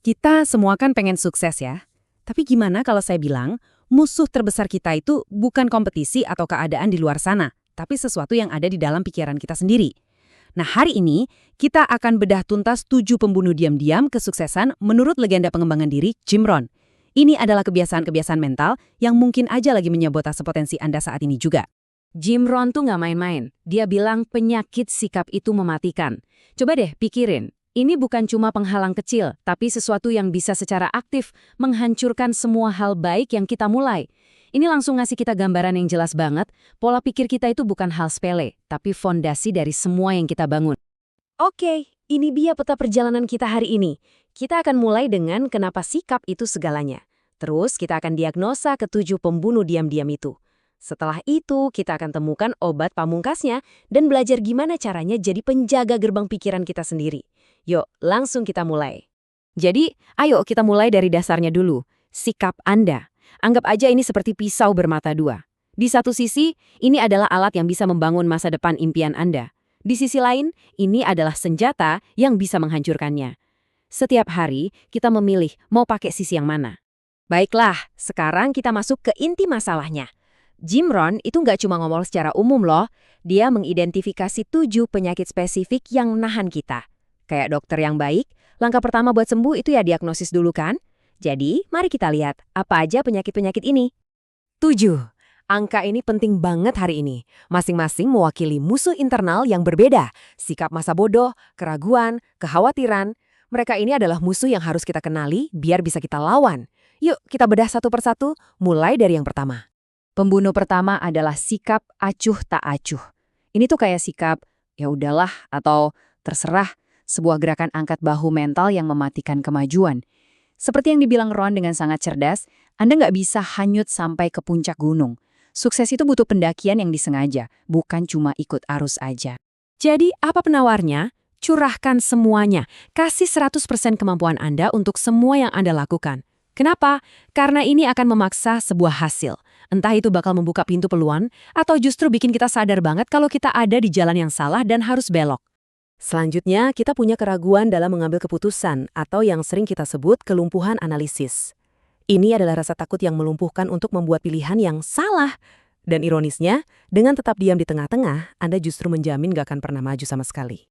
Kita semua kan pengen sukses ya. Tapi gimana kalau saya bilang, musuh terbesar kita itu bukan kompetisi atau keadaan di luar sana, tapi sesuatu yang ada di dalam pikiran kita sendiri. Nah, hari ini kita akan bedah tuntas 7 pembunuh diam-diam kesuksesan menurut legenda pengembangan diri Jim Rohn. Ini adalah kebiasaan-kebiasaan mental yang mungkin aja lagi menyabotase potensi Anda saat ini juga. Jim Rohn tuh nggak main-main. Dia bilang penyakit sikap itu mematikan. Coba deh pikirin, ini bukan cuma penghalang kecil, tapi sesuatu yang bisa secara aktif menghancurkan semua hal baik yang kita mulai. Ini langsung ngasih kita gambaran yang jelas banget, pola pikir kita itu bukan hal sepele, tapi fondasi dari semua yang kita bangun. Oke, ini dia peta perjalanan kita hari ini. Kita akan mulai dengan kenapa sikap itu segalanya. Terus kita akan diagnosa ke-7 pembunuh diam-diam itu. Setelah itu, kita akan temukan obat pamungkasnya dan belajar gimana caranya jadi penjaga gerbang pikiran kita sendiri. Yuk, langsung kita mulai. Jadi, ayo kita mulai dari dasarnya dulu. Sikap Anda. Anggap aja ini seperti pisau bermata dua. Di satu sisi, ini adalah alat yang bisa membangun masa depan impian Anda. Di sisi lain, ini adalah senjata yang bisa menghancurkannya. Setiap hari, kita memilih mau pakai sisi yang mana. Baiklah, sekarang kita masuk ke inti masalahnya. Jim Rohn itu nggak cuma ngomong secara umum loh, dia mengidentifikasi 7 penyakit spesifik yang menahan kita. Kayak dokter yang baik, langkah pertama buat sembuh itu ya diagnosis dulu kan? Jadi, mari kita lihat apa aja penyakit-penyakit ini. 7. Angka ini penting banget hari ini. Masing-masing mewakili musuh internal yang berbeda. Sikap masa bodoh, keraguan, kekhawatiran. Mereka ini adalah musuh yang harus kita kenali biar bisa kita lawan. Yuk, kita bedah satu persatu, mulai dari yang pertama. Pembunuh pertama adalah sikap acuh tak acuh. Ini tuh kayak sikap, ya udahlah, atau terserah, sebuah gerakan angkat bahu mental yang mematikan kemajuan. Seperti yang dibilang Rohn dengan sangat cerdas, Anda nggak bisa hanyut sampai ke puncak gunung. Sukses itu butuh pendakian yang disengaja, bukan cuma ikut arus aja. Jadi, apa penawarnya? Curahkan semuanya. Kasih 100% kemampuan Anda untuk semua yang Anda lakukan. Kenapa? Karena ini akan memaksa sebuah hasil. Entah itu bakal membuka pintu peluang, atau justru bikin kita sadar banget kalau kita ada di jalan yang salah dan harus belok. Selanjutnya, kita punya keraguan dalam mengambil keputusan, atau yang sering kita sebut kelumpuhan analisis. Ini adalah rasa takut yang melumpuhkan untuk membuat pilihan yang salah. Dan ironisnya, dengan tetap diam di tengah-tengah, Anda justru menjamin gak akan pernah maju sama sekali.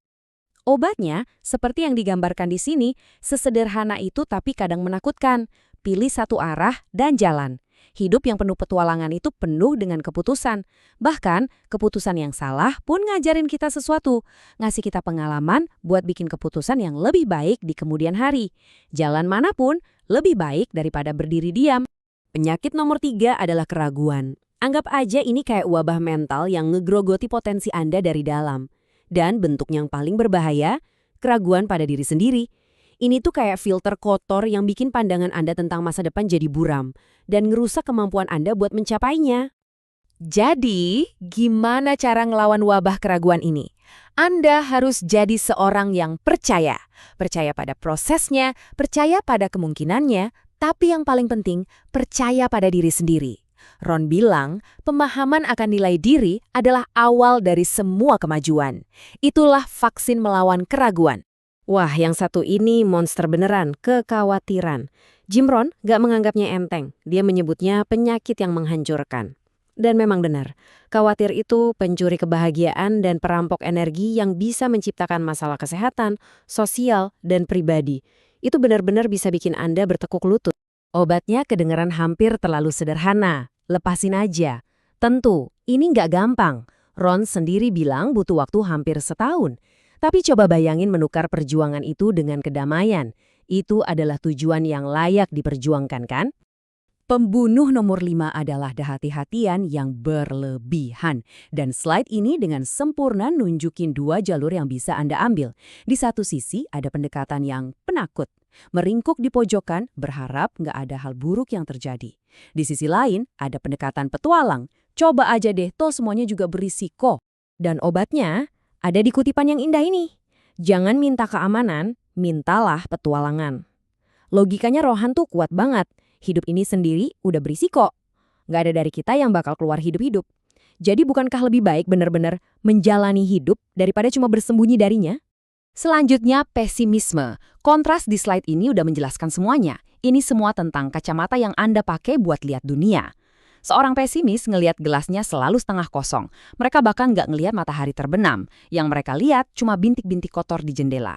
Obatnya, seperti yang digambarkan di sini, sesederhana itu tapi kadang menakutkan. Pilih satu arah dan jalan. Hidup yang penuh petualangan itu penuh dengan keputusan. Bahkan, keputusan yang salah pun ngajarin kita sesuatu. Ngasih kita pengalaman buat bikin keputusan yang lebih baik di kemudian hari. Jalan manapun lebih baik daripada berdiri diam. Penyakit nomor 3 adalah keraguan. Anggap aja ini kayak wabah mental yang ngegrogoti potensi Anda dari dalam. Dan bentuk yang paling berbahaya, keraguan pada diri sendiri. Ini tuh kayak filter kotor yang bikin pandangan Anda tentang masa depan jadi buram dan ngerusak kemampuan Anda buat mencapainya. Jadi, gimana cara ngelawan wabah keraguan ini? Anda harus jadi seorang yang percaya. Percaya pada prosesnya, percaya pada kemungkinannya, tapi yang paling penting, percaya pada diri sendiri. Rohn bilang, pemahaman akan nilai diri adalah awal dari semua kemajuan. Itulah vaksin melawan keraguan. Wah, yang satu ini monster beneran, kekhawatiran. Jim Rohn gak menganggapnya enteng, dia menyebutnya penyakit yang menghancurkan. Dan memang benar, khawatir itu pencuri kebahagiaan dan perampok energi yang bisa menciptakan masalah kesehatan, sosial, dan pribadi. Itu benar-benar bisa bikin Anda bertekuk lutut. Obatnya kedengeran hampir terlalu sederhana, lepasin aja. Tentu, ini nggak gampang. Rohn sendiri bilang butuh waktu hampir setahun. Tapi coba bayangin menukar perjuangan itu dengan kedamaian. Itu adalah tujuan yang layak diperjuangkan kan? Pembunuh nomor 5 adalah kehati-hatian yang berlebihan. Dan slide ini dengan sempurna nunjukin 2 jalur yang bisa Anda ambil. Di satu sisi ada pendekatan yang penakut. Meringkuk di pojokan, berharap nggak ada hal buruk yang terjadi. Di sisi lain, ada pendekatan petualang. Coba aja deh, toh semuanya juga berisiko. Dan obatnya ada di kutipan yang indah ini. Jangan minta keamanan, mintalah petualangan. Logikanya Rohn tuh kuat banget. Hidup ini sendiri udah berisiko. Nggak ada dari kita yang bakal keluar hidup-hidup. Jadi bukankah lebih baik benar-benar menjalani hidup daripada cuma bersembunyi darinya? Selanjutnya, pesimisme. Kontras di slide ini udah menjelaskan semuanya. Ini semua tentang kacamata yang Anda pakai buat lihat dunia. Seorang pesimis ngelihat gelasnya selalu setengah kosong. Mereka bahkan nggak ngelihat matahari terbenam. Yang mereka lihat cuma bintik-bintik kotor di jendela.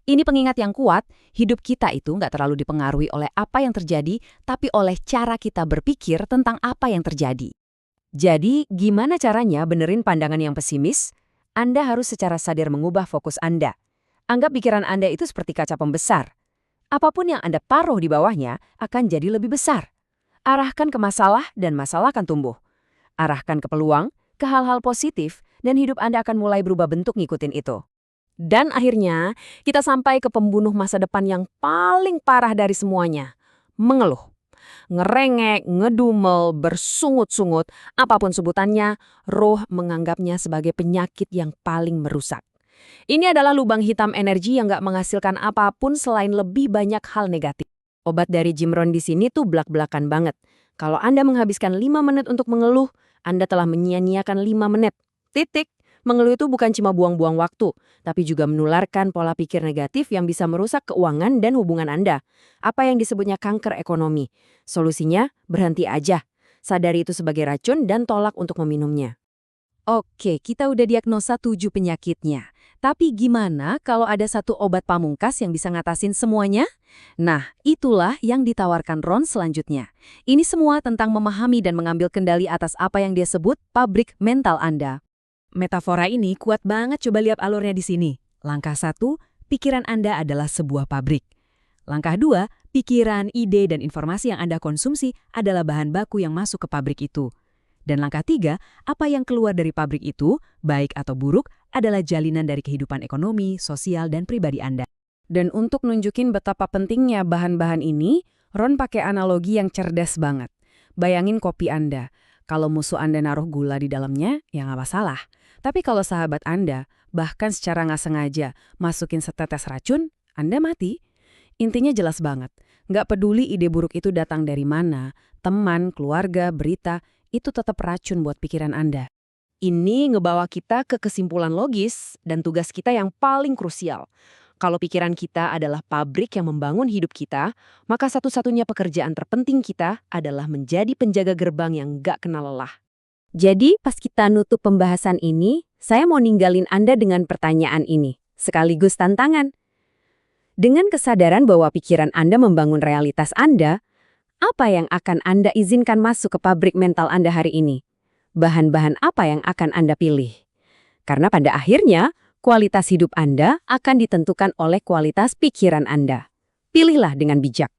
Ini pengingat yang kuat, hidup kita itu nggak terlalu dipengaruhi oleh apa yang terjadi, tapi oleh cara kita berpikir tentang apa yang terjadi. Jadi, gimana caranya benerin pandangan yang pesimis? Anda harus secara sadar mengubah fokus Anda. Anggap pikiran Anda itu seperti kaca pembesar. Apapun yang Anda taruh di bawahnya akan jadi lebih besar. Arahkan ke masalah dan masalah akan tumbuh. Arahkan ke peluang, ke hal-hal positif, dan hidup Anda akan mulai berubah bentuk ngikutin itu. Dan akhirnya, kita sampai ke pembunuh masa depan yang paling parah dari semuanya. Mengeluh. Ngerengek, ngedumel, bersungut-sungut, apapun sebutannya, roh menganggapnya sebagai penyakit yang paling merusak. Ini adalah lubang hitam energi yang nggak menghasilkan apapun selain lebih banyak hal negatif. Obat dari Jim Rohn di sini tuh blak-blakan banget. Kalau Anda menghabiskan 5 menit untuk mengeluh, Anda telah menyia-nyiakan 5 menit. Titik. Mengeluh itu bukan cuma buang-buang waktu, tapi juga menularkan pola pikir negatif yang bisa merusak keuangan dan hubungan Anda. Apa yang disebutnya kanker ekonomi. Solusinya, berhenti aja. Sadari itu sebagai racun dan tolak untuk meminumnya. Oke, kita udah diagnosa 7 penyakitnya. Tapi gimana kalau ada satu obat pamungkas yang bisa ngatasin semuanya? Nah, itulah yang ditawarkan Ron selanjutnya. Ini semua tentang memahami dan mengambil kendali atas apa yang dia sebut pabrik mental Anda. Metafora ini kuat banget, coba lihat alurnya di sini. Langkah 1, pikiran Anda adalah sebuah pabrik. Langkah 2, pikiran, ide, dan informasi yang Anda konsumsi adalah bahan baku yang masuk ke pabrik itu. Dan langkah 3, apa yang keluar dari pabrik itu, baik atau buruk, adalah jalinan dari kehidupan ekonomi, sosial, dan pribadi Anda. Dan untuk nunjukin betapa pentingnya bahan-bahan ini, Ron pakai analogi yang cerdas banget. Bayangin kopi Anda. Kalau musuh Anda naruh gula di dalamnya, ya nggak masalah. Tapi kalau sahabat Anda, bahkan secara nggak sengaja, masukin setetes racun, Anda mati. Intinya jelas banget. Nggak peduli ide buruk itu datang dari mana, teman, keluarga, berita, itu tetap racun buat pikiran Anda. Ini ngebawa kita ke kesimpulan logis dan tugas kita yang paling krusial. Kalau pikiran kita adalah pabrik yang membangun hidup kita, maka satu-satunya pekerjaan terpenting kita adalah menjadi penjaga gerbang yang gak kenal lelah. Jadi, pas kita nutup pembahasan ini, saya mau ninggalin Anda dengan pertanyaan ini, sekaligus tantangan. Dengan kesadaran bahwa pikiran Anda membangun realitas Anda, apa yang akan Anda izinkan masuk ke pabrik mental Anda hari ini? Bahan-bahan apa yang akan Anda pilih? Karena pada akhirnya, kualitas hidup Anda akan ditentukan oleh kualitas pikiran Anda. Pilihlah dengan bijak.